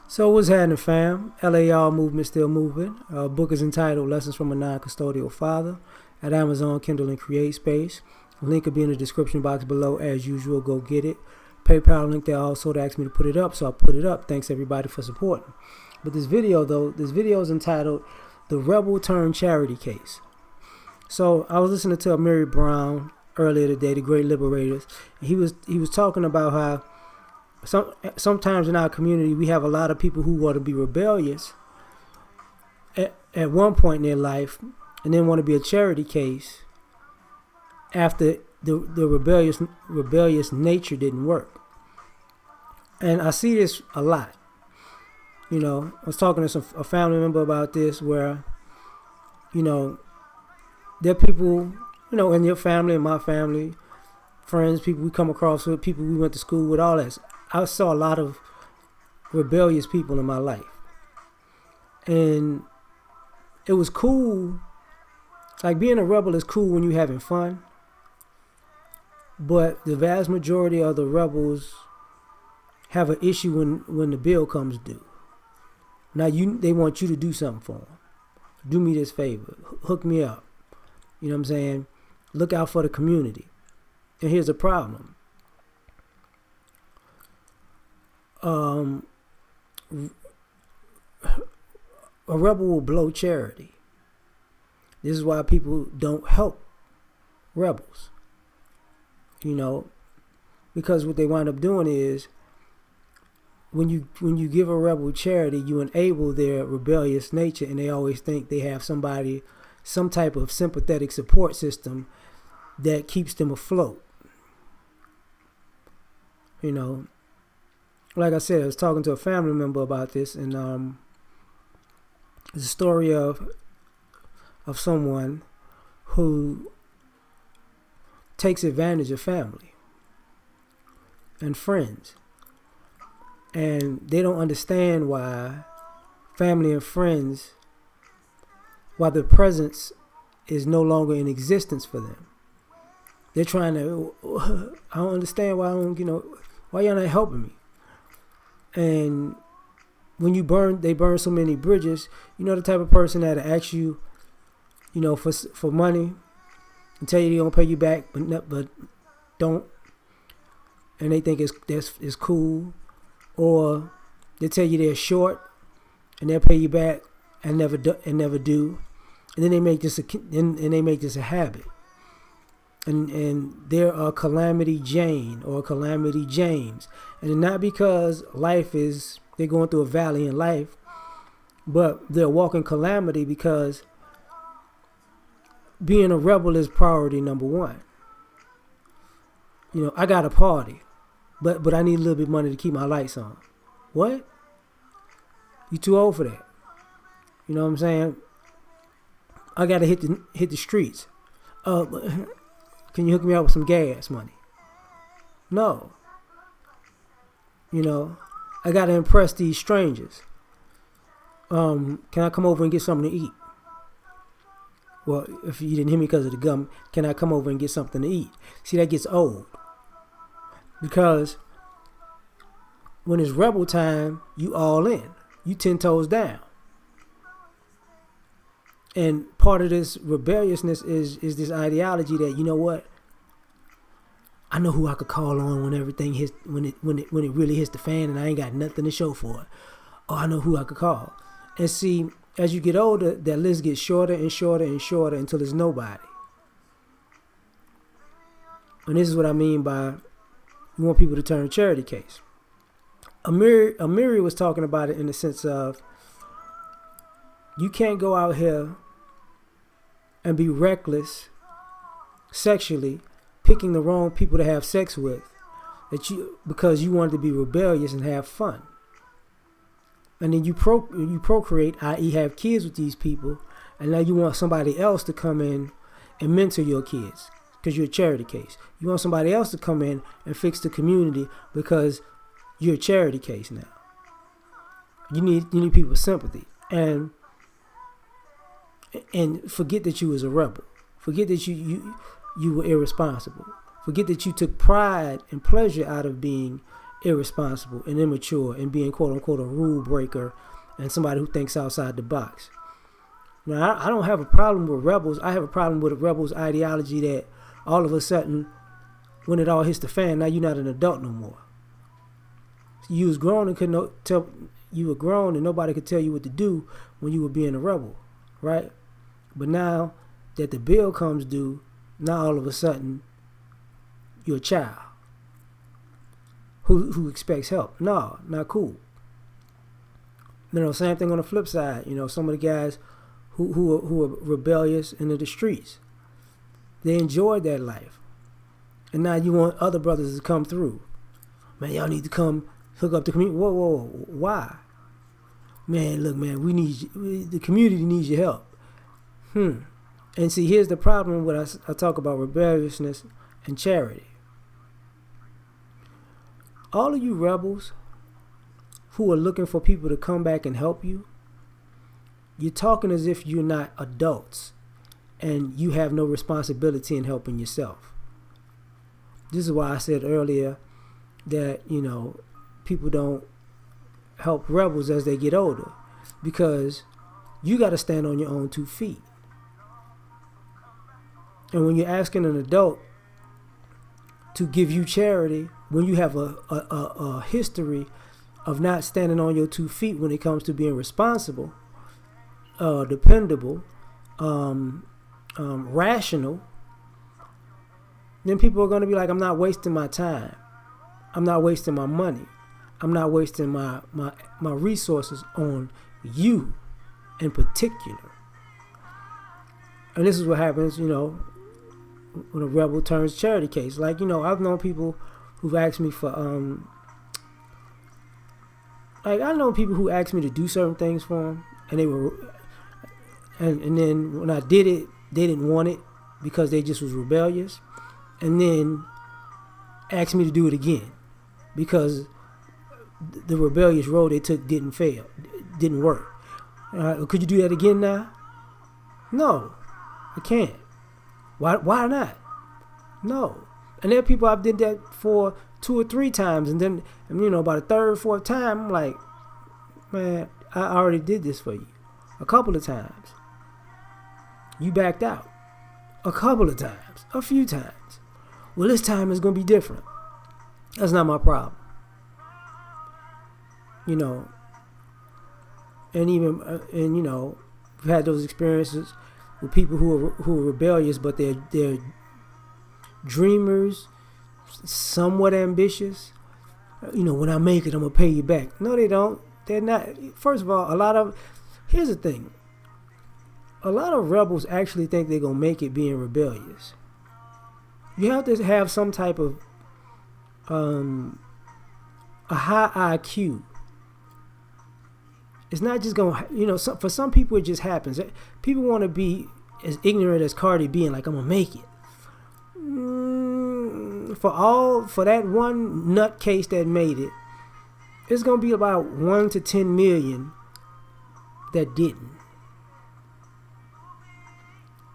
So what's happening, fam? L.A.R. movement still moving. Book is entitled Lessons from a Non-Custodial Father at Amazon, Kindle, and Create Space. Link will be in the description box below as usual. Go get it. PayPal link there also to ask me to put it up, so I put it up. Thanks everybody for supporting. But this video is entitled The Rebel Turned Charity Case. So I was listening to Mary Brown earlier today, the great liberators, and he was talking about how sometimes in our community we have a lot of people who want to be rebellious at one point in their life and then want to be a charity case after the rebellious nature didn't work. And I see this a lot. You know, I was talking to a family member about this where, you know, there are people, you know, in your family, in my family, friends, people we come across with, people we went to school with, all that. I saw a lot of rebellious people in my life. And it was cool. Like, being a rebel is cool when you're having fun. But the vast majority of the rebels have an issue when the bill comes due. Now they want you to do something for them. Do me this favor. Hook me up. You know what I'm saying? Look out for the community. And here's the problem. A rebel will blow charity. This is why people don't help rebels. You know, because what they wind up doing is when you give a rebel charity, you enable their rebellious nature, and they always think they have some type of sympathetic support system that keeps them afloat. You know, like I said, I was talking to a family member about this, and it's a story of someone who takes advantage of family and friends, and they don't understand why family and friends, why the presence is no longer in existence for them. They're trying to, I don't understand why why y'all not helping me. And when they burn so many bridges, you know, the type of person that asks you, you know, for money and tell you they don't pay you back, but don't, and they think it's cool, or they tell you they're short and they'll pay you back and never do, and then they make this a habit. And they're a Calamity Jane or a Calamity James. And not because they're going through a valley in life, but they're walking calamity because being a rebel is priority number one. You know, I got a party, but I need a little bit of money to keep my lights on. What? You too old for that. You know what I'm saying? I got to hit the streets. Can you hook me up with some gas money? No. You know, I got to impress these strangers. Can I come over and get something to eat? Well, if you didn't hear me because of the gum, can I come over and get something to eat? See, that gets old. Because when it's rebel time, you all in. You 10 toes down. And part of this rebelliousness is this ideology that, you know what, I know who I could call on when everything hits, when it really hits the fan and I ain't got nothing to show for it. Oh, I know who I could call. And see, as you get older, that list gets shorter and shorter and shorter until there's nobody. And this is what I mean by you want people to turn charity case. Amiri was talking about it in the sense of you can't go out here and be reckless sexually, picking the wrong people to have sex with, because you wanted to be rebellious and have fun. And then you procreate, i.e. have kids with these people, and now you want somebody else to come in and mentor your kids because you're a charity case. You want somebody else to come in and fix the community because you're a charity case now. You need people's sympathy. And forget that you was a rebel. Forget that you were irresponsible. Forget that you took pride and pleasure out of being irresponsible and immature and being quote unquote a rule breaker and somebody who thinks outside the box. Now, I don't have a problem with rebels. I have a problem with a rebels ideology that all of a sudden, when it all hits the fan, now you're not an adult no more. You was grown and couldn't tell you were grown and nobody could tell you what to do when you were being a rebel, right? But now that the bill comes due, now all of a sudden you're a child who expects help. No, not cool. Same thing on the flip side. Some of the guys who are rebellious into the streets, they enjoyed that life, and now you want other brothers to come through. Man, y'all need to come hook up the community. Whoa, why? Man, look, man, the community needs your help. And see, here's the problem when I talk about rebelliousness and charity. All of you rebels who are looking for people to come back and help you, you're talking as if you're not adults and you have no responsibility in helping yourself. This is why I said earlier that, people don't help rebels as they get older, because you got to stand on your own 2 feet. And when you're asking an adult to give you charity, when you have a history of not standing on your 2 feet when it comes to being responsible, dependable, rational, then people are going to be like, I'm not wasting my time. I'm not wasting my money. I'm not wasting my resources on you in particular. And this is what happens, when a rebel turns charity case. Like, I've known people who've asked me for, I know people who asked me to do certain things for them, and they were, and then when I did it, they didn't want it because they just was rebellious, and then asked me to do it again because the rebellious road they took didn't work. Could you do that again now? No, I can't. Why not? No. And there are people I've did that for 2 or 3 times, and then about a 3rd, 4th time, I'm like, man, I already did this for you a couple of times. You backed out a couple of times, a few times. Well, this time is going to be different. That's not my problem. And even we've had those experiences with people who are rebellious, but they're dreamers, somewhat ambitious. When I make it, I'm gonna pay you back. No, they don't. They're not. First of all, here's the thing. A lot of rebels actually think they're gonna make it being rebellious. You have to have some type of a high IQ. It's not just gonna, for some people it just happens. People want to be as ignorant as Cardi B and like, I'm gonna make it. For that one nutcase that made it, it's gonna be about 1 to 10 million that didn't.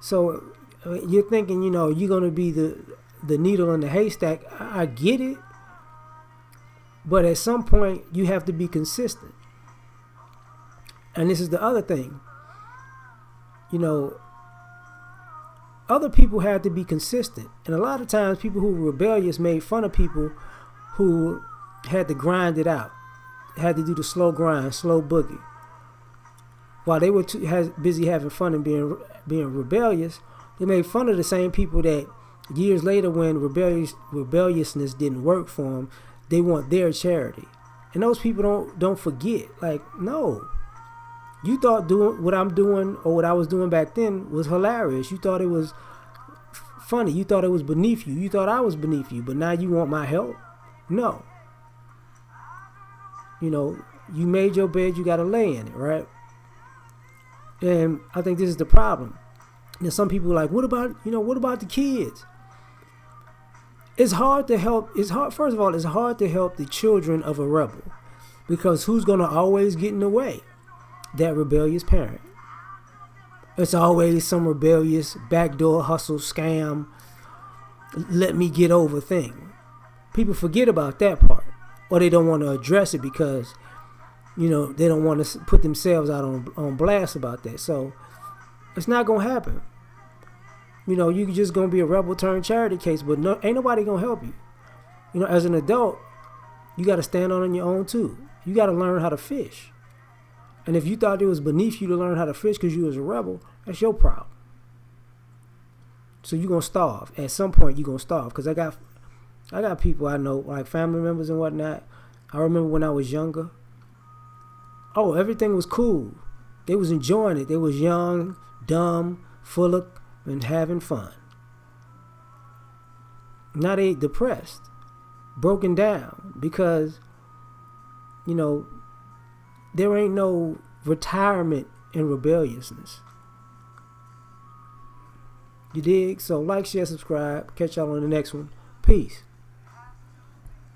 So you're thinking, you're gonna be the needle in the haystack. I get it, but at some point you have to be consistent. And this is the other thing. Other people had to be consistent. And a lot of times people who were rebellious made fun of people who had to grind it out, had to do the slow grind, slow boogie. While they were busy having fun and being rebellious, they made fun of the same people that years later, when rebelliousness didn't work for them, they want their charity. And those people don't forget. Like, no. You thought doing what I'm doing or what I was doing back then was hilarious. You thought it was funny. You thought it was beneath you. You thought I was beneath you. But now you want my help? No. You made your bed, you got to lay in it, right? And I think this is the problem. And some people are like, what about the kids? It's hard to help. First of all, it's hard to help the children of a rebel, because who's going to always get in the way? That rebellious parent. It's always some rebellious backdoor hustle scam, let me get over thing. People forget about that part. or they don't want to address it because, you know, they don't want to put themselves out on blast about that. So it's not going to happen. You know, you just going to be a rebel turned charity case, but ain't nobody going to help you. You know, as an adult, you got to stand on your own too. You got to learn how to fish. And if you thought it was beneath you to learn how to fish because you was a rebel, that's your problem. So you're going to starve. At some point, you're going to starve. Because I got people I know, like family members and whatnot. I remember when I was younger. Oh, everything was cool. They was enjoying it. They was young, dumb, full of, and having fun. Now they depressed, broken down, because, you know, there ain't no retirement in rebelliousness. You dig? So like, share, subscribe. Catch y'all on the next one. Peace.